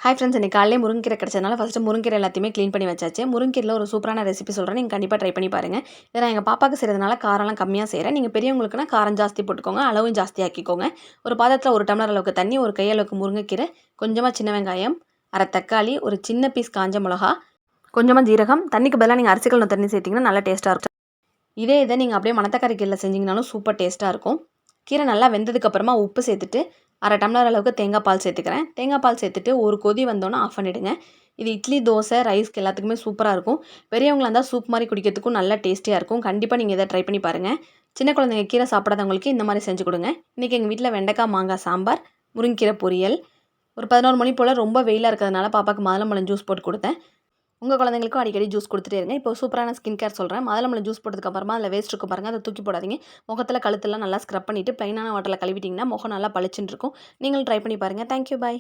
Hi friends, இன்னைக்கு காலையிலே முருங்கீரை கிடச்சதுனால first முருங்கீரை எல்லாத்தையுமே க்ளீன் பண்ணி வச்சாச்சு. முருங்கீரையில் ஒரு சூப்பரான ரெசிபி சொல்கிறேன், நீங்கள் கண்டிப்பாக ட்ரை பண்ணி பாருங்கள். இதை நான் எங்கள் பாப்பாவுக்கு செய்கிறதுனால காரம்லாம் கம்மியாக செய்கிறேன். நீங்கள் பெரியவங்களுக்குனா காரம் ஜாஸ்தி போட்டுக்கோங்க, அளவும் ஜாஸ்தி ஆக்கிக்கோங்க. ஒரு பாத்திரத்தில் 1 டம்ளர் அளவுக்கு தண்ணி, ஒரு கையளவுக்கு முருங்கைக்கீரை, கொஞ்சமாக சின்ன வெங்காயம், அரை தக்காளி, ஒரு சின்ன பீஸ் காஞ்ச மிளகா, கொஞ்சமாக ஜீரகம். தண்ணிக்கு பதிலாக நீங்கள் அரிசி கழுவின தண்ணி சேர்த்திங்கன்னா நல்லா டேஸ்ட்டாக இருக்கும். இதை நீங்கள் அப்படியே மணத்தக்காளி கீரையில் செஞ்சிங்கனாலும் சூப்பர் டேஸ்ட்டாக இருக்கும். கீரை நல்லா வெந்ததுக்கப்புறமா உப்பு சேர்த்துட்டு அரை டம்ளர் அளவுக்கு தேங்காய் பால் சேர்த்துக்கிறேன். தேங்காய் பால் சேர்த்துட்டு ஒரு கொதி வந்தோன்னே ஆஃப் பண்ணிவிடுங்க. இது இட்லி, தோசை, ரைஸ்க்கு எல்லாத்துக்குமே சூப்பராக இருக்கும். பெரியவங்களாக இருந்தால் சூப் மாதிரி குடிக்கிறதுக்கும் நல்லா டேஸ்டியாக இருக்கும். கண்டிப்பாக நீங்கள் இதை ட்ரை பண்ணி பாருங்கள். சின்ன குழந்தைங்க கீரை சாப்பிடாதவங்களுக்கு இந்த மாதிரி செஞ்சு கொடுங்க. இன்றைக்கி எங்கள் வீட்டில் வெண்டைக்காய் மாங்காய் சாம்பார், முருங்கீரை பொரியல். ஒரு 11 மணி போல் ரொம்ப வெயிலாக இருக்கிறதுனால பாப்பாவுக்கு மாதுளம்பழம் ஜூஸ் போட்டு கொடுத்தேன். உங்கள் குழந்தைங்களுக்கும் அடிக்கடி ஜூஸ் கொடுத்துட்டே இருங்க. இப்போ சூப்பரான ஸ்கின் கேர் சொல்கிறேன். மாதுளம்பழம் ஜூஸ் போட்டதுக்கப்புறமா அதில் வேஸ்ட் இருக்கும் பாருங்கள், அதை தூக்கி போடாதீங்க. முகத்தில் கழுத்தெல்லாம் நல்லா ஸ்க்ரப் பண்ணிவிட்டு ப்ளைனான வாட்டரில் கழுவிட்டிங்கன்னா முகம் நல்லா பளிச்சுன்னு இருக்கும். நீங்களும் ட்ரை பண்ணி பாருங்கள். தேங்க்யூ, பாய்.